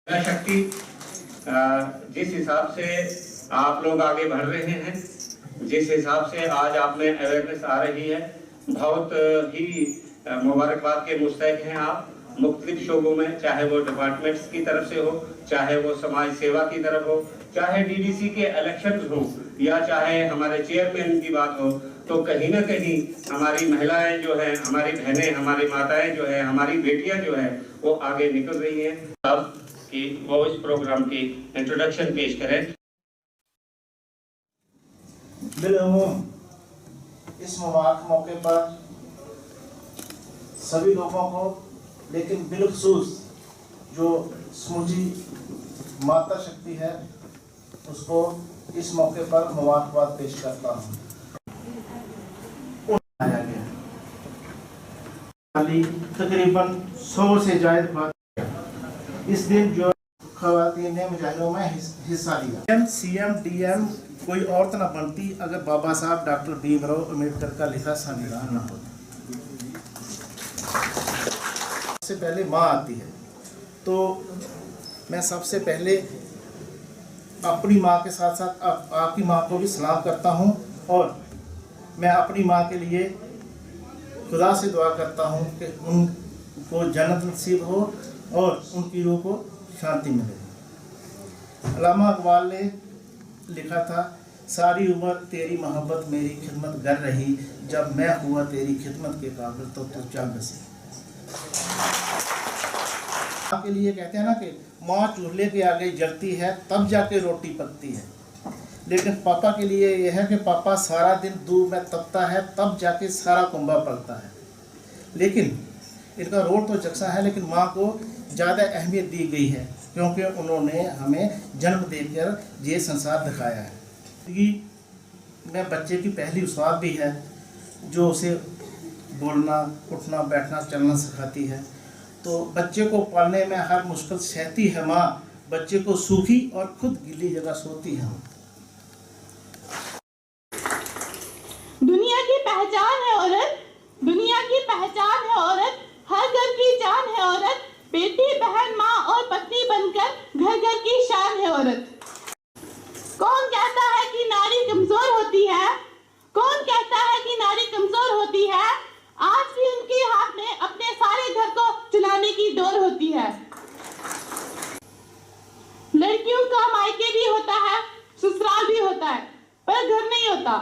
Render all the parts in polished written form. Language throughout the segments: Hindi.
शक्ति जिस हिसाब से आप लोग आगे बढ़ रहे हैं, जिस हिसाब से आज आप में अवेयरनेस आ रही है, बहुत ही मुबारकबाद के मुस्तहिक हैं आप। मुख्तलिफ शोबों में, चाहे वो डिपार्टमेंट्स की तरफ से हो, चाहे वो समाज सेवा की तरफ हो, चाहे डीडीसी के इलेक्शंस हो, या चाहे हमारे चेयरमैन की बात हो, तो कहीं ना कहीं हमारी महिलाएं जो है, हमारी बहनें, हमारी माताएं जो है, हमारी बेटियां जो है, वो आगे निकल रही हैं। अब कि वो इस प्रोग्राम की इंट्रोडक्शन पेश करें। इस मुबारक मौके पर सभी लोगों को, लेकिन बिलखसूस जो समूची माता शक्ति है, उसको इस मौके पर मुबारकबाद पेश करता हूँ। आया गया तकरीबन 100 से ज्यादा बात इस दिन जो खवातीन ने मुजाहिदों में हिस्सा लिया। सीएम डीएम कोई औरत न बनती अगर बाबा साहब डॉक्टर भीमराव अम्बेडकर का लिखा संविधान न होता। सबसे पहले माँ आती है, तो मैं सबसे पहले अपनी माँ के साथ साथ आपकी माँ को भी सलाम करता हूँ, और मैं अपनी माँ के लिए खुदा से दुआ करता हूँ कि उनको जन्नत नसीब हो और उनकी रूह को शांति मिले। अल्लामा इकबाल ने लिखा था, सारी उम्र तेरी मोहब्बत मेरी खिदमत कर रही, जब मैं हुआ तेरी खिदमत के काबिल तो तू चल बसी। माँ के लिए कहते हैं ना कि माँ चूल्हे के आगे जलती है तब जाके रोटी पकती है, लेकिन पापा के लिए यह है कि पापा सारा दिन दूध में तपता है तब जाके सारा कुंबा पलता है। लेकिन इनका रोल तो यकसा है, लेकिन माँ को ज़्यादा अहमियत दी गई है, क्योंकि उन्होंने हमें जन्म देकर ये संसार दिखाया है। मैं बच्चे की पहली उस्ताद भी है, जो उसे बोलना, उठना, बैठना, चलना सिखाती है। तो बच्चे को पालने में हर मुश्किल सहती है माँ, बच्चे को सूखी और खुद गीली जगह सोती है। दुनिया की पहचान है औरत, दुनिया की पहचान है औरत, हर घर की जान है औरत, बेटी, बहन, माँ और पत्नी बनकर घर घर की शान है औरत। कौन कहता है कि नारी कमजोर होती है? कौन कहता है कि नारी कमजोर होती है? आज भी उनके हाथ में अपने सारे घर को चलाने की डोर होती है। लड़कियों का मायके भी होता है, ससुराल भी होता है, पर घर नहीं होता।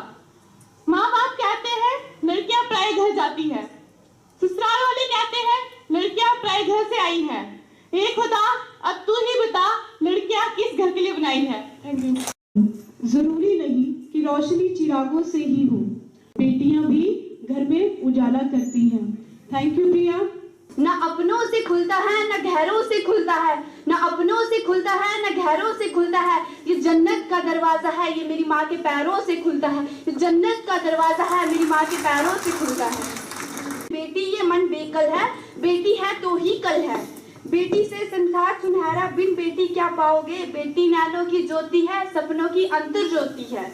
माँ बाप कहते हैं लड़कियां पराए घर जाती है, ससुराल वाले कहते हैं लड़कियां पराए घर से आई हैं। हे खुदा, अब तू ही बता लड़कियां किस घर के लिए बनाई है। Thank you. जरूरी नहीं कि रोशनी चिरागों से ही हो, बेटियां भी घर में उजाला करती हैं। थैंक यू प्रिया। न अपनों से खुलता है न घरों से खुलता है, न अपनों से खुलता है न घरों से खुलता है। ये जन्नत का दरवाजा है, ये मेरी माँ के पैरों से खुलता है। ये जन्नत का दरवाजा है, मेरी माँ के पैरों से खुलता है। बेटी ये मन बेकल है, बेटी है तो ही कल है। बेटी से संसार सुनहरा, बिन बेटी क्या पाओगे। बेटी नैनों की ज्योति है, सपनों की अंतर ज्योति है।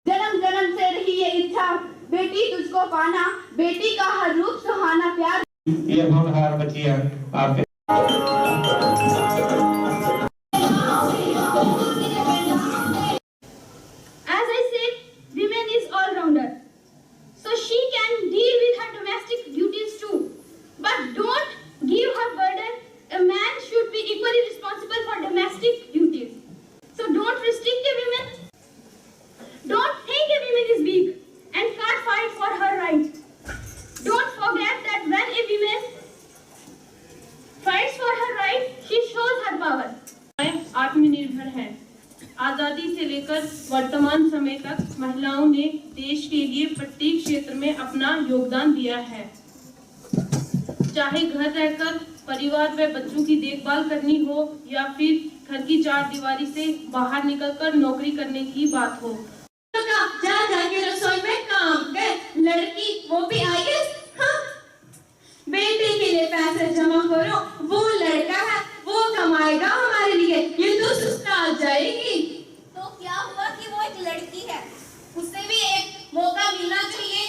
जन्म जन्म से रही ये इच्छा, बेटी तुझको पाना, बेटी का हर रूप सुहाना प्यार। ये होनहार बच्चियां आपके As I said, women is all-rounder, so she can deal with her domestic duties too. But don't give her burden. A man should be equally responsible for domestic duties. So don't restrict a woman. Don't think a woman is weak and can't fight for her right. Don't forget that when a woman fights for her right, she shows her power. आत्मनिर्भर है। आजादी से लेकर वर्तमान समय तक महिलाओं ने देश के लिए प्रत्येक क्षेत्र में अपना योगदान दिया है। चाहे घर रहकर परिवार व बच्चों की देखभाल करनी हो, या फिर घर की चार दीवारी से बाहर निकलकर नौकरी करने की बात हो। जा जाके रसोई में काम कर, लड़की वो भी आईएएस। हाँ, बेटी के लिए पैसे जमा करो, वो लड़का है, वो कमाएगा हमारे लिए, ये तो ससुराल जाएगी। तो क्या हुआ कि वो एक लड़की है, उसे भी एक मौका मिलना चाहिए।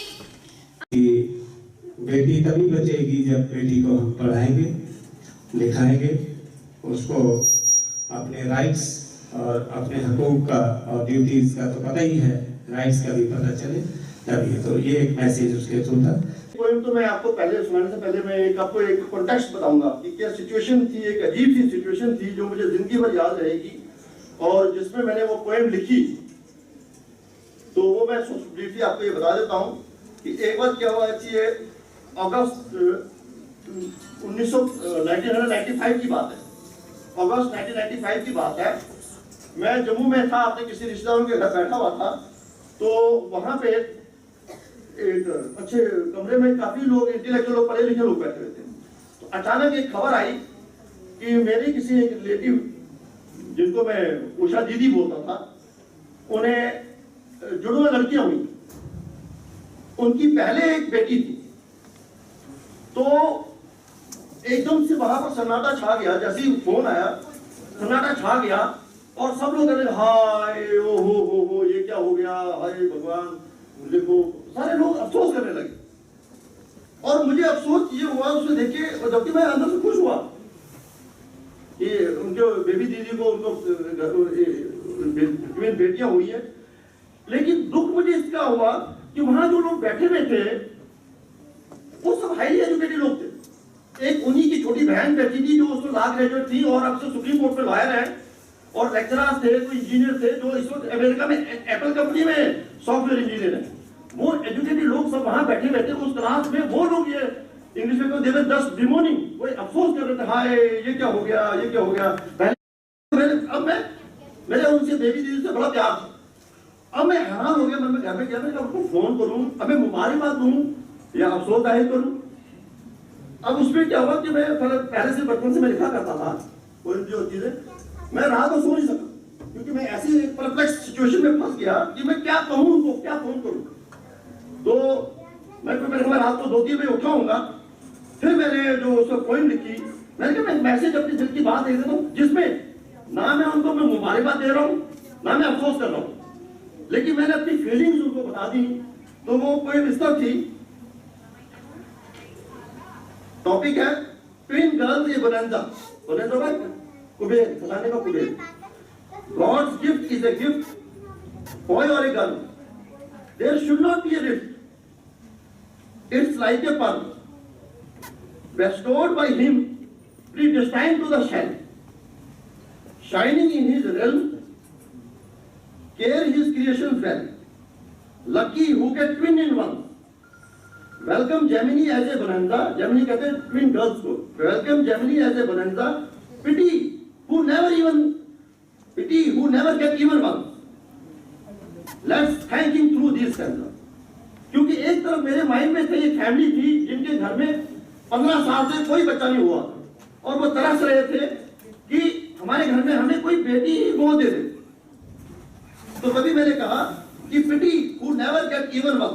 बेटी तभी बचेगी जब बेटी को हम पढ़ाएंगे, लिखाएंगे, उसको अपने राइट्स और अपने हकूक का और ड्यूटीज का तो पता ही है, राइट्स का भी पता चले तभी। तो ये एक मैसेज उसके थ्रू था। पोएम तो मैं आपको पहले सुनाने से पहले मैं आपको एक कॉन्टेक्स्ट बताऊंगा कि क्या सिचुएशन थी, एक अजीब सी सिचुएशन थी जो मुझे जिंदगी भर याद रहेगी और जिसमें मैंने वो पोएम लिखी। तो वो मैं ब्रीफली आपको ये बता देता हूँ कि एक बार क्या हुआ कि ये अगस्त 1995 की बात है। अगस्त 1995 की बात है। मैं जम्मू में था, अपने किसी रिश्तेदारों के घर बैठा हुआ था। तो वहाँ पे एक अच्छे कमरे में काफी लोग, इंटेलेक्चुअल लोग, पढ़े लिखे लोग बैठे हुए थे। तो अचानक एक खबर आई कि मेरी किसी एक रिलेटिव, जिनको मैं उषा दीदी बोलता था, उन्हें जुड़वा लड़कियां हुई। उनकी पहले एक बेटी थी। तो एकदम से वहां पर सन्नाटा छा गया। जैसे ही फोन आया सन्नाटा छा गया और सब लोग कहते हाय ओ हो ये क्या हो गया, हाय भगवान देखो। सारे लोग अफसोस करने लगे और मुझे अफसोस ये हुआ उसे देख के, और जबकि मैं अंदर से खुश हुआ कि उनके बेबी दीदी को उनको बेटियां हुई है। लेकिन दुख मुझे इसका हुआ कि वहां जो लोग बैठे हुए थे वो सब हाईली एजुकेटेड लोग थे। एक उन्हीं की छोटी बहन बैठी थी जो उसमें लॉ ग्रेजुएट थी और अब से सुप्रीम कोर्ट में लॉयर है, और लेक्चरर्स थे, कोई इंजीनियर थे जो इस वक्त अमेरिका में एप्पल कंपनी में सॉफ्टवेयर इंजीनियर है। वो एजुकेटेड लोग सब वहां बैठे बैठे उस क्लास में, वो लोग ये इंग्लिश में कहते हैं जस्ट बिमोनिंग, वो अफसोस कर रहे थे हाय ये क्या हो गया, ये क्या हो गया। पहले अब मेरे उनसे बेबी दीदी से बड़ा प्यार था। अब मैं हैरान हो गया, मन में घर में क्या मैं उनको फोन करूं, अब मैं मुबारकबाद दूं या अफसोस जाहिर करूं। अब उसमें क्या हुआ कि मैं पहले से बचपन से मैं लिखा करता था कोई जो चीजें, मैं रात को सो नहीं सका क्योंकि मैं ऐसी परप्लेक्स सिचुएशन में फंस गया कि मैं क्या कहूं उनको, क्या फोन करूं। तो मैं रात को 2-3 बजे उठा हूंगा। फिर मैंने जो उसको पोएम लिखी, मैंने कहा मैं मैसेज अपनी दिल की बात लिख देता हूँ जिसमें ना मैं उनको मैं मुबारकबाद दे रहा हूँ ना मैं अफसोस कर रहा हूँ, लेकिन मैंने अपनी फीलिंग्स उनको बता दी। तो वो पोएम इस तरह थी। टॉपिक है twin girls a bonanza. Bonanza भाई कुबेर, खजाने का Kuber. God's gift is a gift, boy और a girl. There should not be a rift, it's like a pearl bestowed by him, predestined to the shell, shining in his realm, care his creations well. Lucky who get twin in one. Welcome Gemini as a bonanza. Gemini कहते हैं twin girls को. Welcome Gemini as a bonanza. Pity who never get even one. Let's thank him through this stanza. क्योंकि एक तरफ मेरे माइंड में थे, एक फैमिली थी जिनके घर में 15 साल से कोई बच्चा नहीं हुआ और वो तरस रहे थे कि हमारे घर में हमें कोई बेटी ही गोद दे दे। तो तभी मैंने कहा कि pity who never get even one,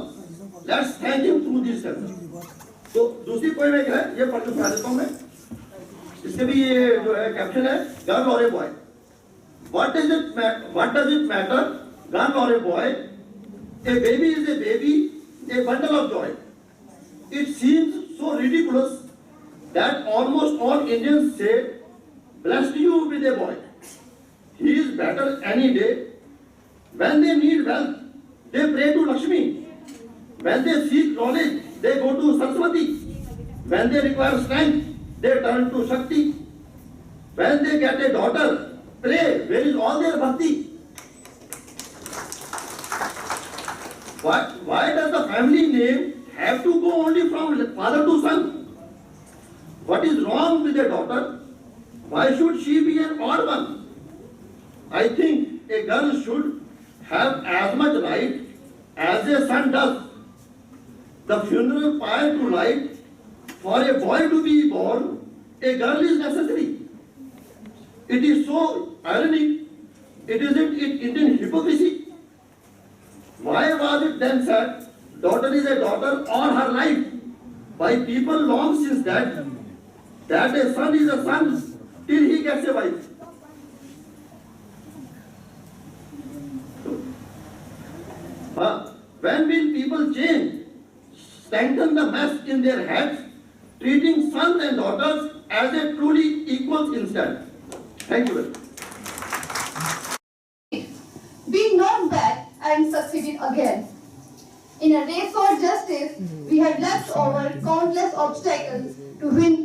let's thank him through this tense. तो दूसरी पोएम एक है, ये पढ़ के सुना देता हूं मैं। इसके भी ये जो है कैप्शन है गर्ल और a boy. What does it matter girl और a boy, a baby is a baby, a bundle of joy. It seems so ridiculous that almost all Indians say, blessed you with a boy. He is better any day. When they need wealth, they pray to Lakshmi. When they seek knowledge, they go to Saraswati. When they require strength, they turn to Shakti. When they get a daughter, pray, where is all their bhakti? Why does the family name have to go only from father to son? What is wrong with a daughter? Why should she be an odd one? I think a girl should have as much right as a son does. The funeral pyre to light, for a boy to be born, a girl is necessary. It is so ironic, isn't it Indian hypocrisy? Why was it then said, daughter is a daughter all her life, by people long since that a son is a son till he gets a wife. When will people change, strengthen the mess in their heads, treating sons and daughters as a truly equals instead? Thank you very much.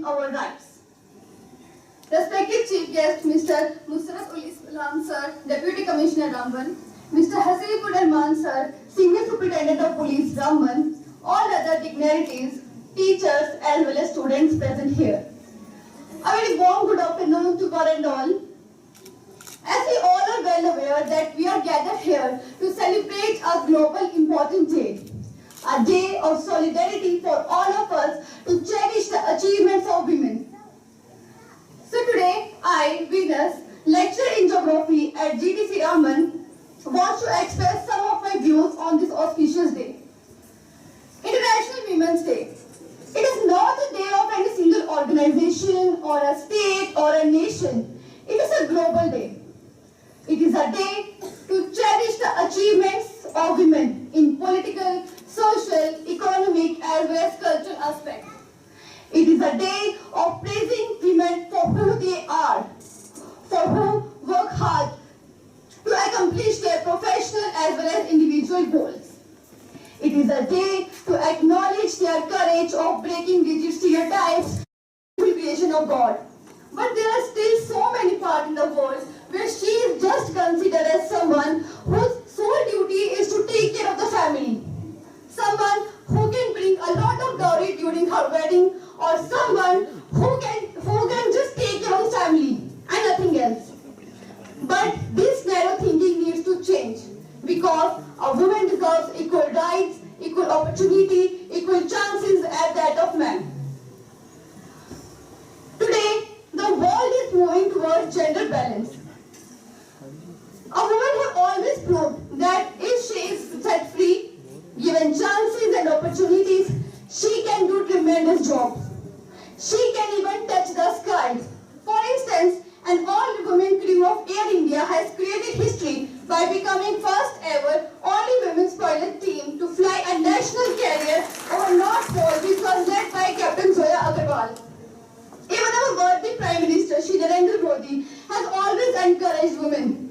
defending our rights. Respected Chief Guest, Mr. Musrat Ul Islam Sir, Deputy Commissioner Ramban, Mr. Hasibur Rahman Sir, Senior Superintendent of Police Ramban, all other dignitaries, teachers as well as students present here. A very warm good afternoon to one and all. As we all are well aware that we are gathered here to celebrate a global important day, a day of solidarity for all of us to cherish the achievements of women. So today, I, Venus, lecturer in geography at GTC Ramban, want to express some of my views on this auspicious day. International Women's Day. It is not a day of any single organization or a state or a nation. It is a global day. It is a day to cherish the achievements of women in political, social, economic as well as cultural aspects. It is a day of praising women for who they are, for who work hard to accomplish their professional as well as individual goals. It is a day to acknowledge their courage of breaking rigid stereotypes to the creation of God. But there are still so many parts in the world where she is just considered as someone whose sole duty is to take care of the family. Someone who can bring a lot of dowry during her wedding, or someone who can just take care of the family and nothing else. But this narrow thinking needs to change, because a woman deserves equal rights, equal opportunity, equal chances as that of man. Today, the world is moving towards gender balance. A woman has always proved that if she is set free, given chances and opportunities, she can do tremendous jobs. She can even touch the skies. For instance, an all-women crew of Air India has created history by becoming first ever only women's pilot team to fly a national carrier over North Pole, which was led by Captain Zoya Agarwal. Even our worthy Prime Minister, Shri Narendra Modi, has always encouraged women.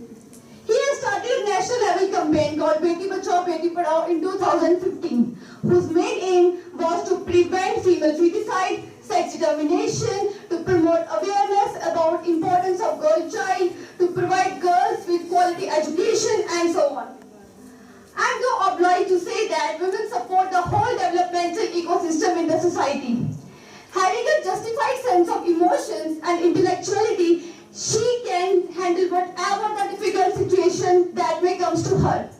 He has started a national level campaign called Beti Bachao Beti Padhao in 2015, whose main aim was to prevent female feticide, sex discrimination, to promote awareness about importance of girl child, to provide girls with quality education, and so on. I am though obliged to say that women support the whole developmental ecosystem in the society. Having a justified sense of emotions and intellectuality, she can handle whatever the difficult situation that may comes to her.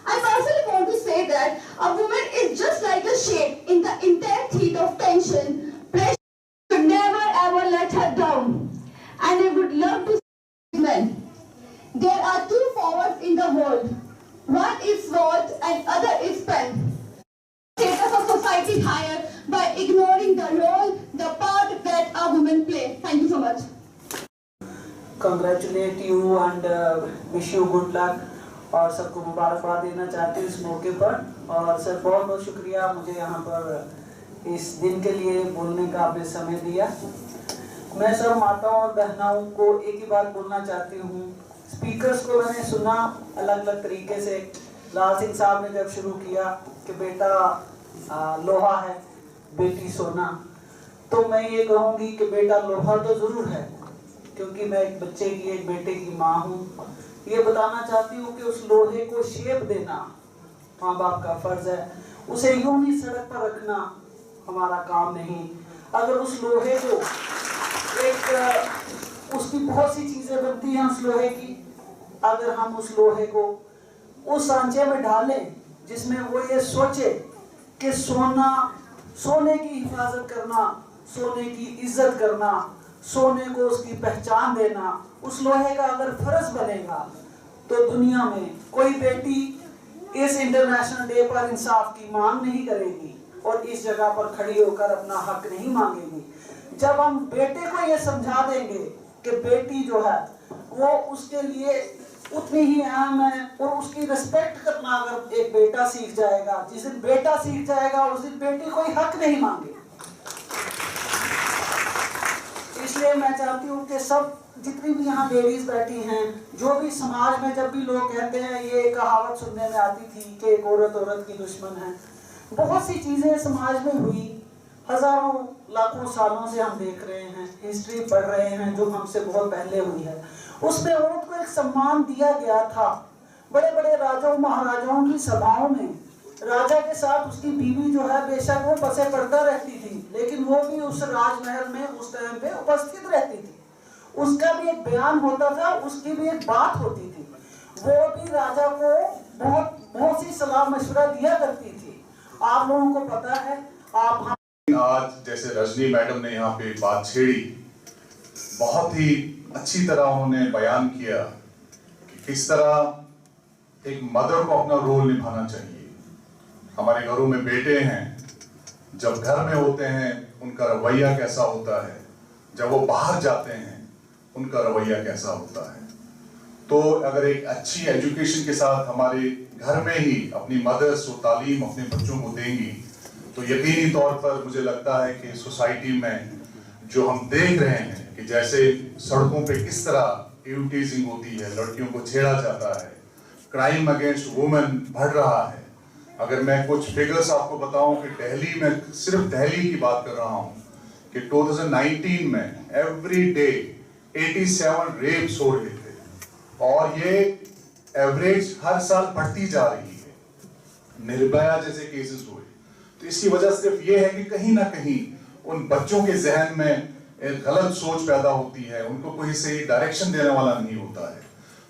I personally want to say that a woman is just like a shade in the intense heat of tension. Pressure should never ever let her down. And I would love to see men. There are two forwards in the world. One is sword and other is pen. Status of society higher by ignoring the role, the part that a woman plays. Thank you so much. Congratulate you and wish you good luck और सबको मुबारकबाद देना चाहती हूँ इस मौके पर। और सर बहुत बहुत शुक्रिया मुझे यहाँ पर इस दिन के लिए बोलने का आपने समय दिया। मैं सब माताओं और बहनों को एक ही बात बोलना चाहती हूँ। स्पीकर्स को मैंने सुना अलग अलग तरीके से। लाल सिंह साहब ने जब शुरू किया कि बेटा लोहा है बेटी सोना, तो मैं ये कहूँगी कि बेटा लोहा तो ज़रूर है, क्योंकि मैं एक बच्चे की एक बेटे की माँ हूँ। ये बताना चाहती हूँ कि उस लोहे को शेप देना माँ बाप का फर्ज है, उसे यूं ही सड़क पर रखना हमारा काम नहीं। अगर उस लोहे को एक उसकी बहुत सी चीजें बनती हैं उस लोहे की, अगर हम उस लोहे को उस सांचे में डालें जिसमें वो ये सोचे कि सोने की हिफाजत करना, सोने की इज्जत करना, सोने को उसकी पहचान देना, उस लोहे का अगर फर्ज बनेगा तो दुनिया में कोई बेटी इस इंटरनेशनल डे पर इंसाफ की मांग नहीं करेगी और इस जगह पर खड़ी होकर अपना हक नहीं मांगेगी। जब हम बेटे को ये समझा देंगे कि बेटी जो है वो उसके लिए उतनी ही अहम है और उसकी रिस्पेक्ट करना अगर एक बेटा सीख जाएगा, जिस दिन बेटा सीख जाएगा उस दिन बेटी कोई हक नहीं मांगे। इसलिए मैं चाहती हूँ कि सब जितनी भी यहाँ लेडीज बैठी हैं, जो भी समाज में जब भी लोग कहते हैं, ये कहावत सुनने में आती थी कि एक औरत औरत की दुश्मन है। बहुत सी चीजें समाज में हुई, हजारों लाखों सालों से हम देख रहे हैं, हिस्ट्री पढ़ रहे हैं जो हमसे बहुत पहले हुई है, उसमें औरत को एक सम्मान दिया गया था। बड़े बड़े राजाओं महाराजाओं की सभाओं में राजा के साथ उसकी बीवी जो है बेशक वो पसे पर्दा रहती थी, लेकिन वो भी उस राजमहल में उस टाइम पे उपस्थित रहती थी। उसका भी एक बयान होता था, उसकी भी एक बात होती थी। वो भी राजा को बहुत सी सलाह मशवरा दिया करती थी। आप लोगों को पता है, आप आज जैसे रजनी मैडम ने यहाँ पे बात छेड़ी, बहुत ही अच्छी तरह उन्होंने बयान किया कि किस तरह एक मदर को अपना रोल निभाना चाहिए। हमारे घरों में बेटे हैं, जब घर में होते हैं उनका रवैया कैसा होता है, जब वो बाहर जाते हैं उनका रवैया कैसा होता है। तो अगर एक अच्छी एजुकेशन के साथ हमारे घर में ही अपनी मदर्स को तालीम अपने बच्चों को देंगी, तो यकीनी तौर पर मुझे लगता है कि सोसाइटी में जो हम देख रहे हैं कि जैसे सड़कों पे किस तरह इवटीजिंग होती है, लड़कियों को छेड़ा जाता है, क्राइम अगेंस्ट वुमेन बढ़ रहा है। अगर मैं कुछ फिगर्स आपको बताऊं कि दिल्ली में, सिर्फ दिल्ली की बात कर रहा हूं कि 2019 में एवरी डे 87 रेप्स हो रहे थे, और ये एवरेज हर साल बढ़ती जा रही है। निर्भया जैसे केसेस हुए, तो इसकी वजह सिर्फ ये है कि कहीं ना कहीं उन बच्चों के जहन में एक गलत सोच पैदा होती है, उनको कोई सही डायरेक्शन देने वाला नहीं होता है,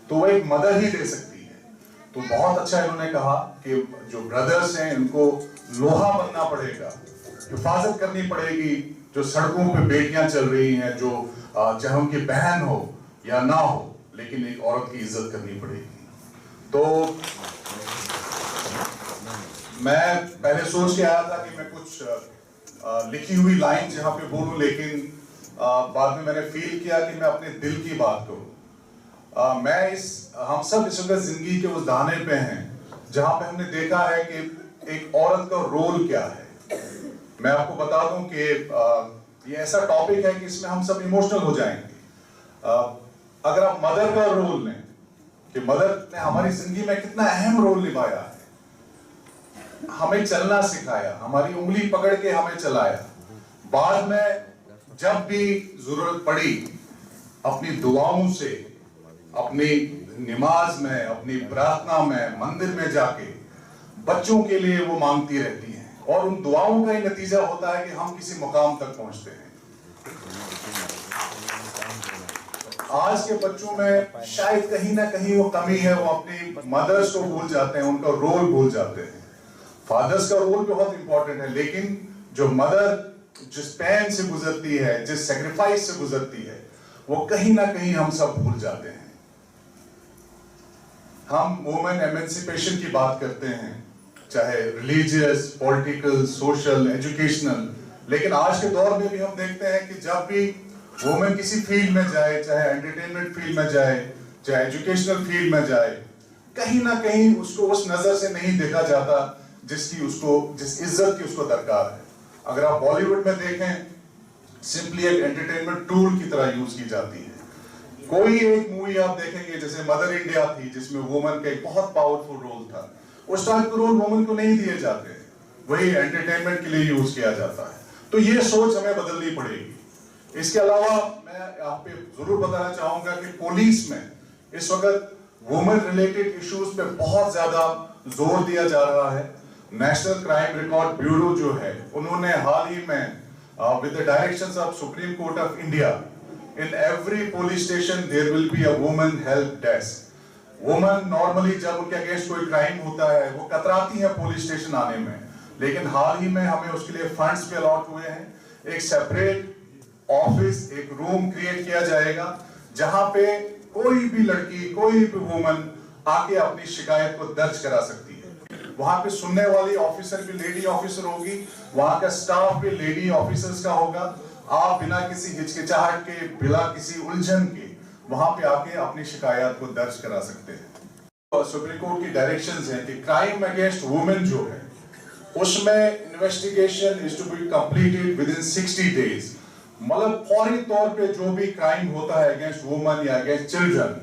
तो वो एक मदर ही दे सकती है। तो बहुत अच्छा इन्होंने कहा कि जो ब्रदर्स हैं उनको लोहा बनना पड़ेगा, हिफाजत करनी पड़ेगी। जो सड़कों पे बेटियां चल रही हैं, जो चाहे उनकी बहन हो या ना हो, लेकिन एक औरत की इज्जत करनी पड़ेगी। तो मैं पहले सोच के आया था कि मैं कुछ लिखी हुई लाइन जहां पे बोलूं, लेकिन बाद में मैंने फील किया कि मैं अपने दिल की बात करूं। हम सब इस वक्त जिंदगी के उस दाने पे हैं जहां पे हमने देखा है कि एक औरत का रोल क्या है। मैं आपको बता दूं कि ये ऐसा टॉपिक है कि इसमें हम सब इमोशनल हो जाएंगे। अगर आप मदर का रोल लें कि मदर ने हमारी जिंदगी में कितना अहम रोल निभाया है, हमें चलना सिखाया, हमारी उंगली पकड़ के हमें चलाया, बाद में जब भी जरूरत पड़ी अपनी दुआओं से, अपनी नमाज में, अपनी प्रार्थना में, मंदिर में जाके बच्चों के लिए वो मांगती रहती हैं, और उन दुआओं का ही नतीजा होता है कि हम किसी मुकाम तक पहुंचते हैं। आज के बच्चों में शायद कहीं ना कहीं वो कमी है, वो अपनी मदर्स को भूल जाते हैं, उनका रोल भूल जाते हैं। फादर्स का रोल बहुत इंपॉर्टेंट है, लेकिन जो मदर जिस पेन से गुजरती है, जिस सेक्रीफाइस से गुजरती है, वो कहीं ना कहीं हम सब भूल जाते हैं। हम वुमेन एमेंसिपेशन की बात करते हैं, चाहे रिलीजियस, पॉलिटिकल, सोशल, एजुकेशनल, लेकिन आज के दौर में भी हम देखते हैं कि जब भी वुमेन किसी फील्ड में जाए, चाहे एंटरटेनमेंट फील्ड में जाए, चाहे एजुकेशनल फील्ड में जाए, कहीं ना कहीं उसको उस नजर से नहीं देखा जाता जिस इज्जत की उसको दरकार है। अगर आप बॉलीवुड में देखें, सिंपली एक एंटरटेनमेंट टूल की तरह यूज की जाती है। कोई एक मूवी आप देखेंगे जैसे मदर इंडिया थी, जिसमें वुमेन का एक बहुत पावरफुल रोल था, उस टाइप के रोल वुमेन को नहीं दिए जाते, वही एंटरटेनमेंट के लिए यूज किया जाता है। तो ये सोच हमें बदलनी पड़ेगी। इसके अलावा मैं यहाँ पे जरूर बताना चाहूंगा कि पुलिस में इस वक्त वुमेन रिलेटेड इश्यूज पे बहुत ज्यादा जोर दिया जा रहा है। नेशनल क्राइम रिकॉर्ड ब्यूरो जो है, उन्होंने हाल ही में with the directions of Supreme Court of India, in every police station there will be a woman help desk. Woman normally जब उनके अगेंस्ट कोई क्राइम होता है वो कतराती है पुलिस स्टेशन आने में, लेकिन हाल ही में हमें उसके लिए फंड्स भी अलॉट हुए हैं। एक सेपरेट ऑफिस, एक रूम क्रिएट किया जाएगा जहां पे कोई भी लड़की, कोई भी वुमन आके अपनी शिकायत को दर्ज करा सकती है। वहां पे सुनने वाली ऑफिसर भी लेडी ऑफिसर होगी, वहां का स्टाफ भी लेडी ऑफिसर्स का होगा। आप बिना किसी हिचकिचाहट के, बिना किसी उलझन के वहां पे आके अपनी शिकायत को दर्ज करा सकते हैं। सुप्रीम कोर्ट की डायरेक्शंस हैं कि क्राइम अगेंस्ट वुमेन जो है उसमें investigation is to be completed within 60 days. मतलब फौरी तौर पे जो भी क्राइम होता है अगेंस्ट वुमेन या अगेंस्ट चिल्ड्रन,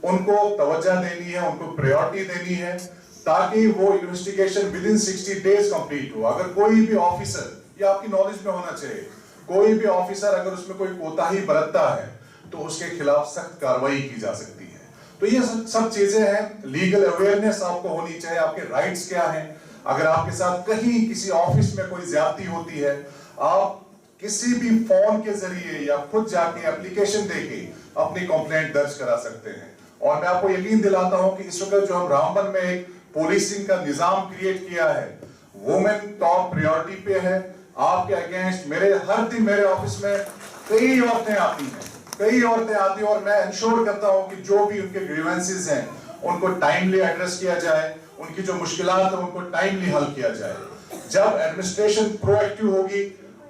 उनको तवज्जो देनी है, उनको प्रायोरिटी देनी है, ताकि वो investigation with in 60 days complete हो। अगर कोई भी ऑफिसर ये आपकी नॉलेज में होना चाहिए। कोई भी ऑफिसर अगर उसमें कोई कोताही बरतता है तो उसके खिलाफ सख्त कार्रवाई की जा सकती है। तो ये सब चीजें हैं। लीगल अवेयरनेस आपको होनी चाहिए, आपके राइट्स क्या हैं। अगर आपके साथ कहीं किसी ऑफिस में कोई ज्यादती होती है, आप किसी भी फोन के जरिए या खुद जाके एप्लीकेशन देके अपनी कंप्लेंट दर्ज करा सकते हैं। और मैं आपको यकीन दिलाता हूं कि इस वक्त जो हम रामबन में एक पुलिसिंग का निजाम क्रिएट किया है, वुमेन टॉप प्रायोरिटी पे है। आपके अगेंस्ट हर दिन मेरे ऑफिस में कई औरतें आती हैं और मैं इंश्योर करता हूं कि जो भी उनके ग्रीवेंसेस हैं उनको टाइमली एड्रेस किया जाए, उनकी जो मुश्किलात है उनको टाइमली हल किया जाए। जब एडमिनिस्ट्रेशन प्रोएक्टिव होगी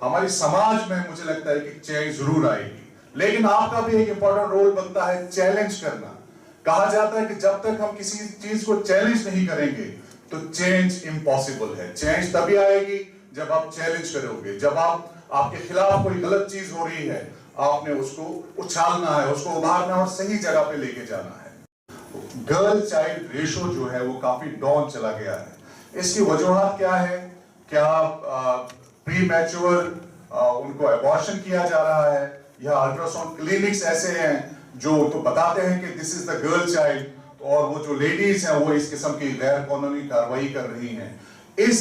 हमारी समाज में, मुझे लगता है कि चेंज जरूर आएगी। लेकिन आपका भी एक इंपॉर्टेंट रोल बनता है चैलेंज करना। कहा जाता है कि जब तक हम किसी चीज को चैलेंज नहीं करेंगे तो चेंज इम्पॉसिबल है। चेंज तभी आएगी जब आप चैलेंज करोगे, जब आपके खिलाफ कोई गलत चीज हो रही है, आपने उसको उछालना है, उसको उभारना और सही जगह पे लेके जाना है। गर्ल चाइल्ड रेशो जो है वो काफी डाउन चला गया है। इसकी वजूहात क्या है? क्या प्री मैच्योर उनको अबॉर्शन किया जा रहा है, या अल्ट्रासाउंड क्लिनिक्स ऐसे हैं जो तो बताते हैं कि this is the girl child, और वो जो लेडीज हैं वो इस किस्म की गैर कानूनी कार्रवाई कर रही हैं। इस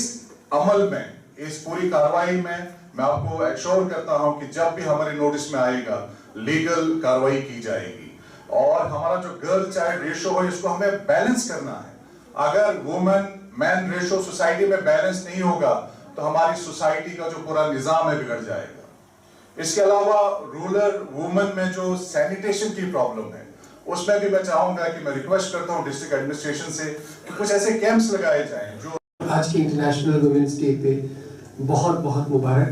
अमल में, इस पूरी कार्रवाई में मैं आपको एश्योर करता हूं कि जब भी हमारे नोटिस में आएगा लीगल कार्रवाई की जाएगी। और हमारा जो गर्ल चाइल्ड रेशो है इसको हमें बैलेंस करना है। अगर वुमेन मैन रेशो सोसाइटी में बैलेंस नहीं होगा तो हमारी सोसाइटी का जो पूरा निजाम है बिगड़ जाएगा। इसके अलावा रूरल वुमेन में जो सैनिटेशन की प्रॉब्लम है उसमें भी मैं चाहूंगा कि मैं रिक्वेस्ट करता हूं डिस्ट्रिक्ट एडमिनिस्ट्रेशन से कि कुछ ऐसे कैंप्स लगाए जाएं जो आज के इंटरनेशनल वुमेन्स डे पे बहुत बहुत मुबारक।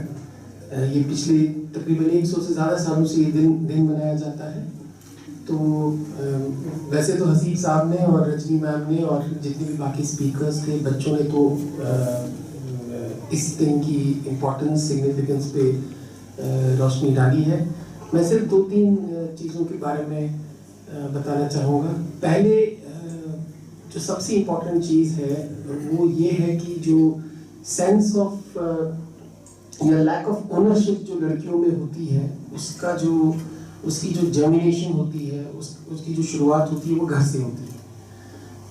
ये पिछले तकरीबन 100 से ज़्यादा सालों से ये दिन मनाया जाता है। तो वैसे तो हसीब साहब ने और रजनी मैम ने और जितने भी बाकी स्पीकर्स थे, बच्चों ने तो इस दिन की इम्पोर्टेंस सिग्निफिकेंस पे रोशनी डाली है। मैं सिर्फ 2-3 चीज़ों के बारे में बताना चाहूँगा। पहले जो सबसे इम्पोर्टेंट चीज़ है वो ये है कि जो सेंस ऑफ या लैक ऑफ ओनरशिप जो लड़कियों में होती है उसकी जो जर्मिनेशन होती है, उसकी जो शुरुआत होती है वो घर से होती है।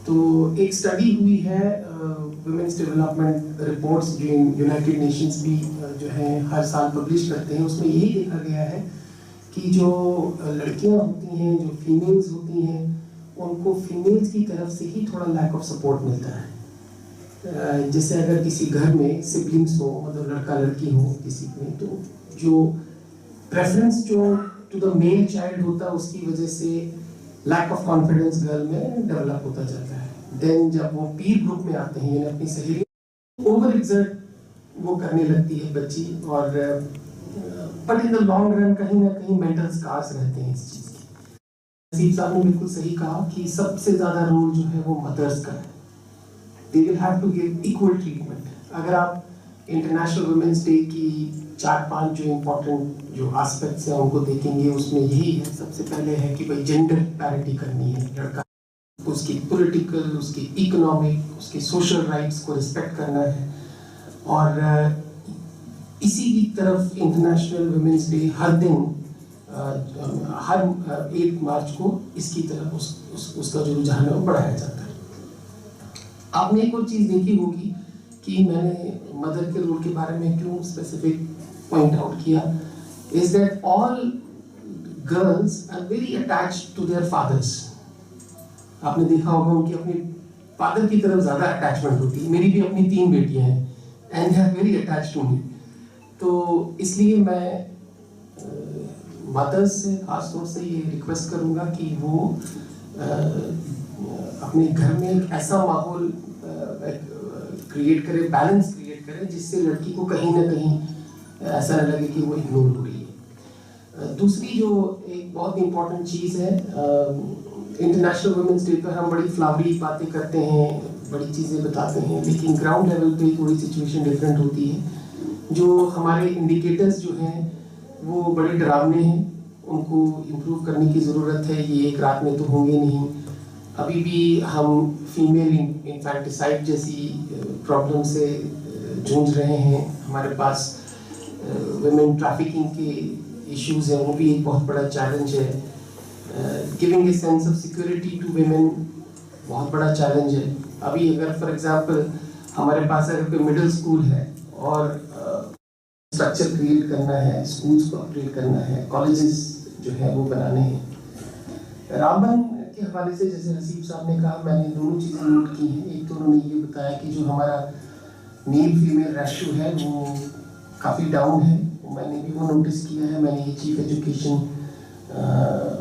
तो एक स्टडी हुई है वुमेन्स डेवलपमेंट रिपोर्ट्स जो यूनाइटेड नेशंस भी जो है हर साल पब्लिश करते हैं, उसमें यही देखा गया है कि जो लड़कियां होती हैं, जो फीमेल्स होती हैं, उनको फीमेल्स की तरफ से ही थोड़ा लैक ऑफ सपोर्ट मिलता है। जैसे अगर किसी घर में सिबलिंग्स हो, मतलब लड़का लड़की हो किसी में, तो जो प्रेफरेंस जो टू द मेल चाइल्ड होता है उसकी वजह से लैक ऑफ कॉन्फिडेंस गर्ल में डेवलप होता जाता है। देन जब वो पीर ग्रुप में आते हैं, यानी अपनी सहेली, ओवर एग्जर्ट वो करने लगती है बच्ची, और but in the long run कहीं ना कहीं मेंटल स्कार्स रहते हैं इस चीज़ के। नसीब साहब ने बिल्कुल सही कहा कि सबसे ज़्यादा रोल जो है वो मदर्स का है। They will have to give equal treatment. अगर आप इंटरनेशनल वुमेन्स डे की 4-5 जो इम्पोर्टेंट जो एस्पेक्ट्स हैं उनको देखेंगे, उसमें यही है। सबसे पहले है कि भाई जेंडर पैरिटी करनी है, लड़का उसकी पॉलिटिकल, उसकी इकोनॉमिक, उसके सोशल राइट्स को रिस्पेक्ट करना है। और इसी की तरफ इंटरनेशनल वुमेन्स डे हर दिन हर 1 मार्च को इसकी तरफ उसका जो रुझान है वो बढ़ाया जाता है। आपने एक और चीज़ देखी होगी कि मैंने मदर के रोल के बारे में क्यों स्पेसिफिक पॉइंट आउट किया, is that all girls are very attached to their fathers. आपने देखा होगा उनकी अपने फादर की तरफ ज़्यादा अटैचमेंट होती है। मेरी भी अपनी 3 बेटियां हैं and they are very attached to me. तो इसलिए मैं मदर्स से खास तौर से ये रिक्वेस्ट करूँगा कि वो अपने घर में एक ऐसा माहौल क्रिएट करे, बैलेंस क्रिएट करे, जिससे लड़की को कहीं ना कहीं ऐसा न लगे कि वो इग्नोर हो रही है। दूसरी जो एक बहुत इंपॉर्टेंट चीज़ है, इंटरनेशनल वुमेन्स डे पर हम बड़ी फ्लावरी बातें करते हैं, बड़ी चीज़ें बताते हैं, लेकिन ग्राउंड लेवल पे थोड़ी सिचुएशन डिफरेंट होती है। जो हमारे इंडिकेटर्स जो हैं वो बड़े डरावने हैं, उनको इम्प्रूव करने की ज़रूरत है। ये एक रात में तो होंगे नहीं। अभी भी हम फीमेल इन्फेंटिसाइड जैसी प्रॉब्लम से जूझ रहे हैं। हमारे पास वुमेन ट्रैफिकिंग के इश्यूज हैं, वो भी एक बहुत बड़ा चैलेंज है। Giving a sense of security to women बहुत बड़ा चैलेंज है। अभी अगर फॉर एग्जांपल हमारे पास अगर कोई मिडिल स्कूल है और स्ट्रक्चर क्रिएट करना है, स्कूल्स को अपग्रेड करना है, कॉलेजेस जो है वो बनाने हैं। रामबन के हवाले से जैसे हसीब साहब ने कहा, मैंने दोनों चीज़ें नोट की हैं। एक तो उन्होंने ये बताया कि जो हमारा मेल फीमेल रेशियो है वो काफ़ी डाउन है, मैंने भी वो नोटिस किया है। मैंने ये चीफ एजुकेशन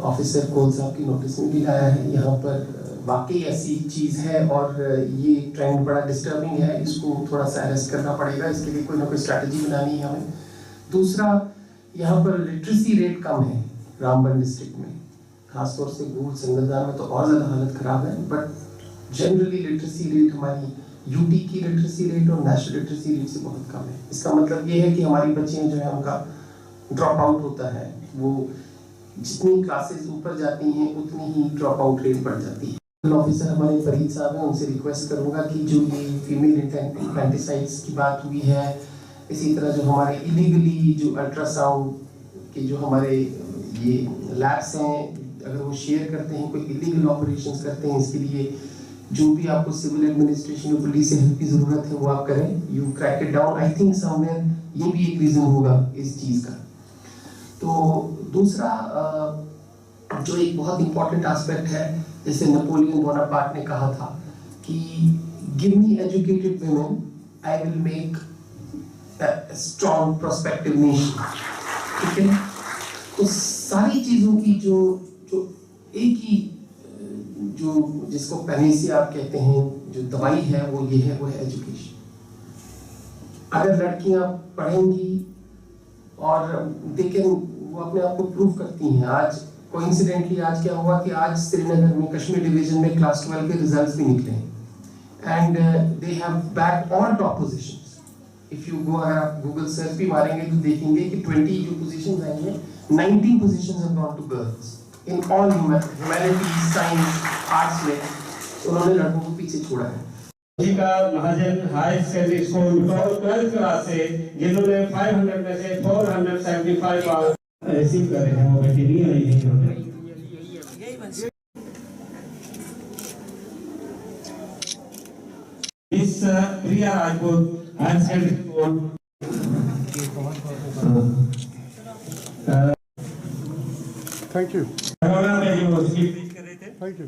ऑफिसर कोल साहब की नोटिस में भी लाया है। यहाँ पर वाकई ऐसी चीज़ है और ये ट्रेंड बड़ा डिस्टर्बिंग है, इसको थोड़ा सा अरेस्ट करना पड़ेगा। इसके लिए कोई ना कोई स्ट्रैटेजी बनानी है हमें। दूसरा, यहाँ पर लिटरेसी रेट कम है रामबन डिस्ट्रिक्ट में, खासतौर से गूढ़ संगलदान में तो और ज़्यादा हालत ख़राब है, बट जनरली लिटरेसी रेट हमारी यूटी की लिटरेसी रेट और नेशनल लिटरेसी रेट से बहुत कम है। इसका मतलब ये है कि हमारी बच्चियाँ जो है उनका ड्रॉप आउट होता है, वो जितनी क्लासेस ऊपर जाती हैं उतनी ही ड्रॉप आउट रेट बढ़ जाती है। ऑफिसर हमारे फरीद साहब हैं, उनसे रिक्वेस्ट करूंगा कि जो ये फीमेल इंफेंटिसाइड्स की बात हुई है, इसी तरह जो हमारे इलीगली जो अल्ट्रासाउंड के जो हमारे ये लैब्स हैं, अगर वो शेयर करते हैं, कोई इलीगल ऑपरेशंस करते हैं, इसके लिए जो भी आपको सिविल एडमिनिस्ट्रेशन और पुलिस से हेल्प की ज़रूरत है वो आप करें, you crack it down. I think somewhere ये भी एक रीज़न होगा इस चीज़ का। तो दूसरा जो एक बहुत इंपॉर्टेंट एस्पेक्ट है, जैसे नेपोलियन बोनापार्ट ने कहा था कि give me educated women, I will make a strong prospective nation. ठीक है, तो सारी चीज़ों की जो एक ही जो जिसको पैनेसिया आप कहते हैं, जो दवाई है वो ये है, वो है एजुकेशन। अगर लड़कियां पढ़ेंगी और देखें, वो अपने आप को प्रूव करती हैं। आज कोइंसिडेंटली आज क्या हुआ कि आज श्रीनगर में कश्मीर डिवीजन में क्लास 12 के रिजल्ट्स भी निकले हैं and they have back all top positions. If you go, अगर आप गूगल सर्च भी मारेंगे तो देखेंगे कि 20 जो पोजीशंस आई हैं, 19 positions have gone to girls in all humanities, science, arts में उन्होंने लड़कों को पीछे छोड़ा है। का Mahajan high secondary school 12th class से जिन्होंने 500 में से 475 आवर्स रिसीव कर रहे हैं, वो बेटी नहीं आई है। इस Priya Rajput high secondary school thank you thank you.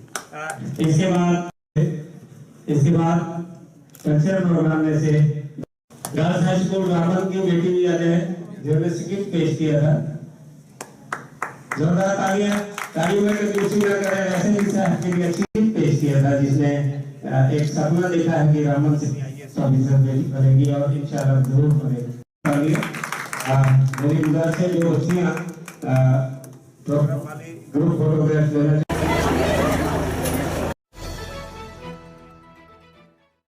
इसके बाद कल्चरल प्रोग्राम में से गर्ल्स हाई स्कूल रामबन की बेटी भी आज है जिन्होंने स्किप पेश किया था। जोरदार तालियों में खुशी ना करें, ऐसे ही स्किप पेश किया था जिसने एक सपना देखा है कि रामबन से आईएएस ऑफिसर बनेगी और इंशाल्लाह जरूर बनेगी। मेरी गुजारिश है जो बच्चियां प्रोग्राम वाले ग्रुप फोटोग्राफ लेना